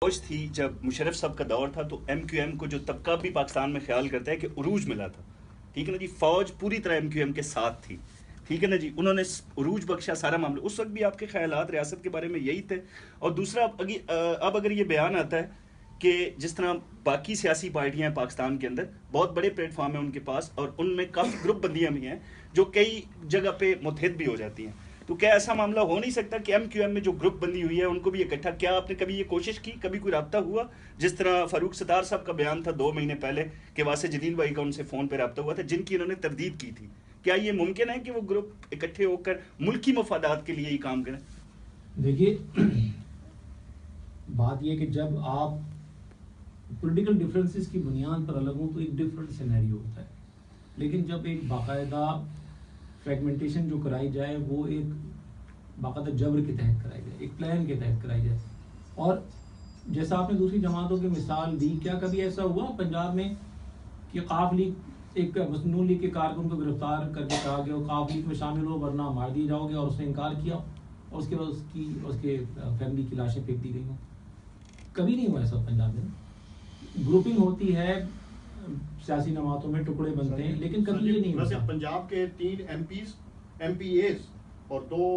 فوج تھی جب مشرف صاحب کا دور تھا تو ایم کیو ایم کو جو طبقہ بھی پاکستان میں خیال کرتا ہے کہ عروج ملا تھا، ٹھیک ہے نا جی، فوج پوری طرح ایم کیو ایم کے ساتھ تھی، ٹھیک ہے نا جی، انہوں نے عروج بخشا سارا معاملہ، اس وقت بھی آپ کے خیالات ریاست کے بارے میں یہی تھے؟ اور دوسرا اب اگر یہ بیان آتا ہے کہ جس طرح باقی سیاسی پارٹیاں ہیں پاکستان کے اندر، بہت بڑے پلیٹ فارم ہیں ان کے پاس اور ان میں کافی گروپ بندیاں بھی ہیں جو کئی جگہ پہ متحد بھی ہو جاتی ہیں، تو کیا ایسا معاملہ ہو نہیں سکتا کہ ایم کیو ایم میں جو گروپ بندی ہوئی ہے ان کو بھی اکٹھا، کیا آپ نے کبھی یہ کوشش کی، کبھی کوئی رابطہ ہوا؟ جس طرح فاروق ستار صاحب کا بیان تھا 2 مہینے پہلے کہ واسع جدید بھائی کا ان سے فون پہ رابطہ ہوا تھا جن کی انہوں نے تردید کی تھی، کیا یہ ممکن ہے کہ وہ گروپ اکٹھے ہو کر ملکی مفادات کے لیے ہی کام کریں؟ دیکھیے بات یہ کہ جب آپ پولیٹیکل ڈفرینسز کی بنیاد پر الگ ہوں تو ایک ڈفرینٹ سینیریو ہوتا ہے، لیکن جب ایک باقاعدہ فریگمنٹیشن جو کرائی جائے وہ ایک باقاعدہ جبر کے تحت کرائی جائے، ایک پلان کے تحت کرائی جائے، اور جیسا آپ نے دوسری جماعتوں کی مثال دی، کیا کبھی ایسا ہوا پنجاب میں کہ قاف لیگ ایک نون لیگ کے کارکن کو گرفتار کر کے کہا گیا قاف لیگ میں شامل ہو ورنہ مار دیے جاؤ گے، اور اس نے انکار کیا اور اس کے بعد اس کے فیملی کی لاشیں پھینک دی گئی ہوں؟ کبھی نہیں ہوا ایسا پنجاب میں۔ گروپنگ ہوتی ہے سیاسی جماعتوں میں، ٹکڑے بنتے ہیں، لیکن کبھی یہ نہیں ہوتا۔ پنجاب کے 3 ایم پی ایز اور 2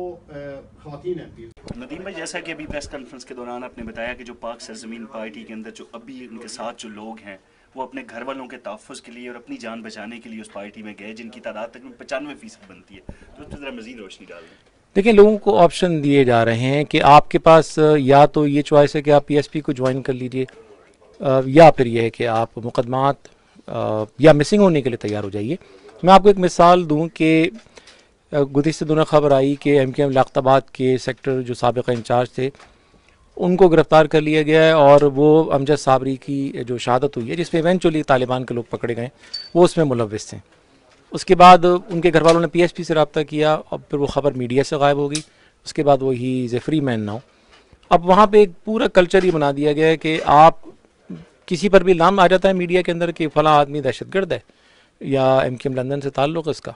خواتین ایم پی۔ ندیم بھائی، جیسا کہ ابھی پریس کانفرنس کے دوران آپ نے بتایا کہ جو پاک سرزمین پارٹی کے اندر جو ابھی ان کے ساتھ جو لوگ ہیں وہ اپنے گھر والوں کے تحفظ کے لیے اور اپنی جان بچانے کے لیے اس پارٹی میں گئے، جن کی تعداد تقریباً 95% بنتی ہے، تو اس پہ ذرا مزید روشنی ڈال دیں۔ دیکھیں، لوگوں کو آپشن دیے جا رہے ہیں کہ آپ کے پاس یا تو یہ چوائس ہے کہ آپ پی ایس پی کو جوائن کر لیجئے، یا پھر یہ ہے کہ آپ مقدمات یا مسنگ ہونے کے لیے تیار ہو جائیے۔ میں آپ کو ایک مثال دوں کہ گزشتہ دنوں خبر آئی کہ ایم کیو ایم لیاقت آباد کے سیکٹر جو سابقہ انچارج تھے ان کو گرفتار کر لیا گیا ہے، اور وہ امجد صابری کی جو شہادت ہوئی ہے جس پہ ایونچولی طالبان کے لوگ پکڑے گئے وہ اس میں ملوث تھے۔ اس کے بعد ان کے گھر والوں نے پی ایس پی سے رابطہ کیا، اور پھر وہ خبر میڈیا سے غائب ہو گئی، اس کے بعد وہ ہی از اے فری مین ناؤ۔ اب وہاں پہ ایک پورا کلچر ہی بنا دیا گیا ہے کہ آپ کسی پر بھی نام آ جاتا ہے میڈیا کے اندر کہ فلاں آدمی دہشت گرد ہے یا ایم کیو ایم لندن سے تعلق ہے اس کا،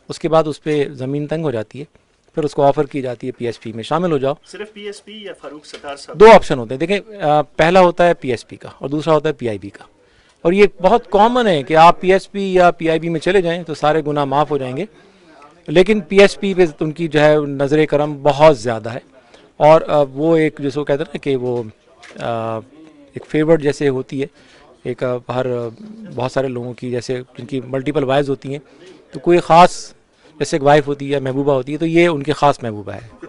اس کے بعد اس پہ زمین تنگ ہو جاتی ہے، پھر اس کو آفر کی جاتی ہے پی ایس پی میں شامل ہو جاؤ۔ صرف پی ایس پی یا فاروق ستار صاحب؟ 2 آپشن ہوتے ہیں، دیکھیں پہلا ہوتا ہے پی ایس پی کا اور دوسرا ہوتا ہے پی آئی بی کا، اور یہ بہت کامن ہے کہ آپ پی ایس پی یا پی آئی بی میں چلے جائیں تو سارے گناہ معاف ہو جائیں گے، لیکن پی ایس پی پہ ان کی جو ہے نظر کرم بہت زیادہ ہے، اور وہ ایک جس کو کہتے ہیں نا کہ وہ ایک فیورٹ جیسے ہوتی ہے، ایک ہر بہت سارے لوگوں کی جیسے جن کی ملٹیپل وائفز ہوتی ہیں، تو کوئی خاص جیسے ایک وائف ہوتی ہے محبوبہ ہوتی ہے، تو یہ ان کی خاص محبوبہ ہے۔